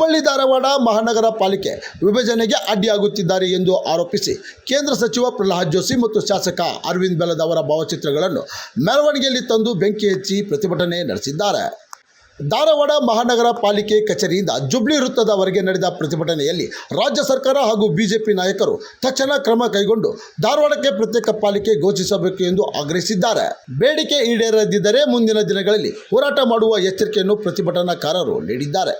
ಹುಬ್ಬಳ್ಳಿ ಧಾರವಾಡ ಮಹಾನಗರ ಪಾಲಿಕೆ ವಿಭಜನೆಗೆ ಅಡ್ಡಿಯಾಗುತ್ತಿದ್ದಾರೆ ಎಂದು ಆರೋಪಿಸಿ ಕೇಂದ್ರ ಸಚಿವ ಪ್ರಹ್ಲಾದ್ ಜೋಶಿ ಮತ್ತು ಶಾಸಕ ಅರವಿಂದ್ ಬೆಲ್ಲದ್ ಅವರ ಭಾವಚಿತ್ರಗಳನ್ನು ಮೆರವಣಿಗೆಯಲ್ಲಿ ತಂದು ಬೆಂಕಿ ಹಚ್ಚಿ ಪ್ರತಿಭಟನೆ ನಡೆಸಿದ್ದಾರೆ. ಧಾರವಾಡ ಮಹಾನಗರ ಪಾಲಿಕೆ ಕಚೇರಿಯಿಂದ ಜುಬ್ಲಿ ವೃತ್ತದವರೆಗೆ ನಡೆದ ಪ್ರತಿಭಟನೆಯಲ್ಲಿ ರಾಜ್ಯ ಸರ್ಕಾರ ಹಾಗೂ ಬಿಜೆಪಿ ನಾಯಕರು ತಕ್ಷಣ ಕ್ರಮ ಕೈಗೊಂಡು ಧಾರವಾಡಕ್ಕೆ ಪ್ರತ್ಯೇಕ ಪಾಲಿಕೆ ಘೋಷಿಸಬೇಕು ಎಂದು ಆಗ್ರಹಿಸಿದ್ದಾರೆ. ಬೇಡಿಕೆ ಈಡೇರದಿದ್ದರೆ ಮುಂದಿನ ದಿನಗಳಲ್ಲಿ ಹೋರಾಟ ಮಾಡುವ ಎಚ್ಚರಿಕೆಯನ್ನು ಪ್ರತಿಭಟನಾಕಾರರು ನೀಡಿದ್ದಾರೆ.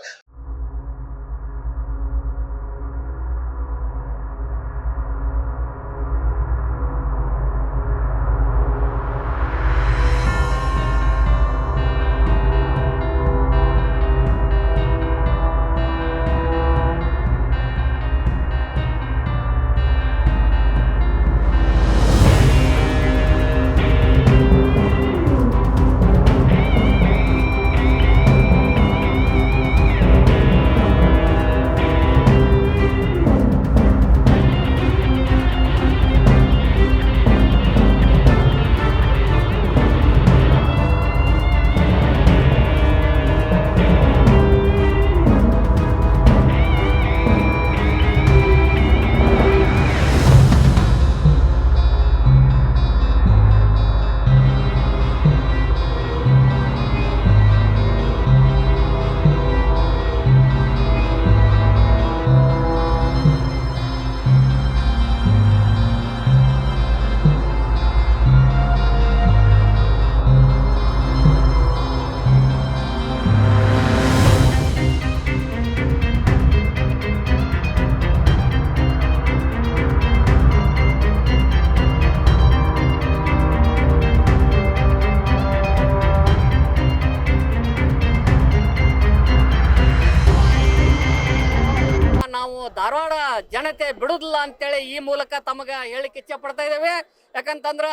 ಧಾರವಾಡ ಜನತೆ ಬಿಡುದಿಲ್ಲ ಅಂತೇಳಿ ಈ ಮೂಲಕ ತಮಗೆ ಹೇಳಿಕ್ಕೆ ಇಚ್ಛೆ ಪಡ್ತಾ ಇದ್ದೇವೆ. ಯಾಕಂತಂದ್ರ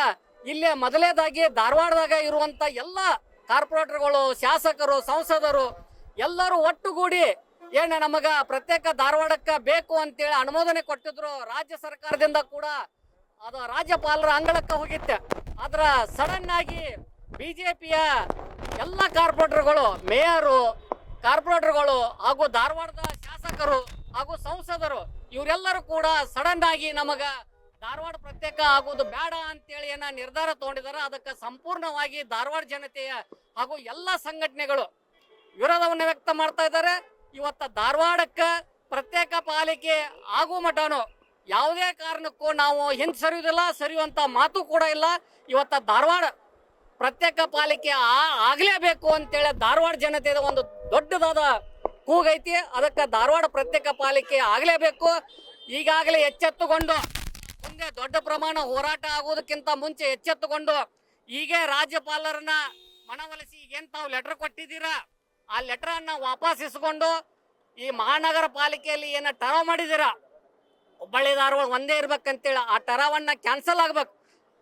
ಇಲ್ಲೇ ಮೊದಲೇದಾಗಿ ಧಾರವಾಡದಾಗ ಇರುವಂತ ಎಲ್ಲ ಕಾರ್ಪೊರೇಟರ್ಗಳು, ಶಾಸಕರು, ಸಂಸದರು ಎಲ್ಲರೂ ಒಟ್ಟುಗೂಡಿ ನಮಗ ಪ್ರತ್ಯೇಕ ಧಾರವಾಡಕ್ಕೆ ಬೇಕು ಅಂತೇಳಿ ಅನುಮೋದನೆ ಕೊಟ್ಟಿದ್ರು. ರಾಜ್ಯ ಸರ್ಕಾರದಿಂದ ಕೂಡ ಅದು ರಾಜ್ಯಪಾಲರ ಅಂಗಳಕ್ಕೆ ಹೋಗಿತ್ತೆ. ಆದ್ರ ಸಡನ್ ಆಗಿ ಬಿಜೆಪಿಯ ಎಲ್ಲ ಕಾರ್ಪೊರೇಟರ್ಗಳು, ಮೇಯರು, ಕಾರ್ಪೊರೇಟರ್ಗಳು ಹಾಗೂ ಧಾರವಾಡದ ಶಾಸಕರು ಹಾಗೂ ಸಂಸದರು ಇವರೆಲ್ಲರೂ ಕೂಡ ಸಡನ್ ಆಗಿ ನಮಗ ಧಾರವಾಡ ಪ್ರತ್ಯೇಕ ಆಗೋದು ಬೇಡ ಅಂತೇಳಿ ನಿರ್ಧಾರ ತಗೊಂಡಿದ್ದಾರೆ. ಅದಕ್ಕೆ ಸಂಪೂರ್ಣವಾಗಿ ಧಾರವಾಡ ಜನತೆಯ ಹಾಗೂ ಎಲ್ಲ ಸಂಘಟನೆಗಳು ವಿರೋಧವನ್ನು ವ್ಯಕ್ತ ಮಾಡ್ತಾ ಇದ್ದಾರೆ. ಇವತ್ತ ಧಾರವಾಡಕ್ಕೆ ಪ್ರತ್ಯೇಕ ಪಾಲಿಕೆ ಆಗೋ ಮಟನು ಯಾವುದೇ ಕಾರಣಕ್ಕೂ ನಾವು ಹಿಂದೆ ಸರಿಯುವುದಿಲ್ಲ, ಸರಿಯುವಂತ ಮಾತು ಕೂಡ ಇಲ್ಲ. ಇವತ್ತ ಧಾರವಾಡ ಪ್ರತ್ಯೇಕ ಪಾಲಿಕೆ ಆಗ್ಲೇಬೇಕು ಅಂತೇಳಿ ಧಾರವಾಡ ಜನತೆಯ ಒಂದು ದೊಡ್ಡದಾದ ಕೂಗೈತಿ. ಅದಕ್ಕೆ ಧಾರವಾಡ ಪ್ರತ್ಯೇಕ ಪಾಲಿಕೆ ಆಗಲೇಬೇಕು. ಈಗಾಗಲೇ ಎಚ್ಚೆತ್ತುಕೊಂಡು ಮುಂದೆ ದೊಡ್ಡ ಪ್ರಮಾಣ ಹೋರಾಟ ಆಗೋದಕ್ಕಿಂತ ಮುಂಚೆ ಎಚ್ಚೆತ್ತುಕೊಂಡು ಹೀಗೆ ರಾಜ್ಯಪಾಲರನ್ನ ಮನವೊಲಿಸಿ ಈಗೇನು ತಾವು ಲೆಟರ್ ಕೊಟ್ಟಿದ್ದೀರಾ ಆ ಲೆಟರ್ ಅನ್ನ ವಾಪಸ್ ಇಸ್ಕೊಂಡು ಈ ಮಹಾನಗರ ಪಾಲಿಕೆಯಲ್ಲಿ ಏನ ಟರಾವ್ ಮಾಡಿದ್ದೀರಾ, ಹುಬ್ಬಳ್ಳಿ ಧಾರವಾಡ ಒಂದೇ ಇರ್ಬೇಕಂತೇಳಿ ಆ ಟರಾವನ್ನ ಕ್ಯಾನ್ಸಲ್ ಆಗ್ಬೇಕು.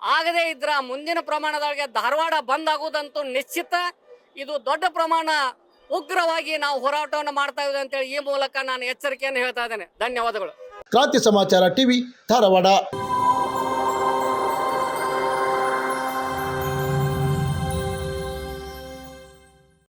ಆಗದೇ ಇದ್ರ ಮುಂದಿನ ಪ್ರಮಾಣದೊಳಗೆ ಧಾರವಾಡ ಬಂದ್ ಆಗುವುದಂತೂ ನಿಶ್ಚಿತ. ಇದು ದೊಡ್ಡ ಪ್ರಮಾಣ ಉಗ್ರವಾಗಿ ನಾವು ಹೋರಾಟವನ್ನು ಮಾಡ್ತಾ ಇದ್ದೇವೆ ಅಂತೇಳಿ ಈ ಮೂಲಕ ನಾನು ಎಚ್ಚರಿಕೆಯನ್ನು ಹೇಳ್ತಾ ಇದ್ದೇನೆ. ಧನ್ಯವಾದಗಳು. ಕ್ರಾಂತಿ ಸಮಾಚಾರ ಟಿವಿ ಧಾರವಾಡ.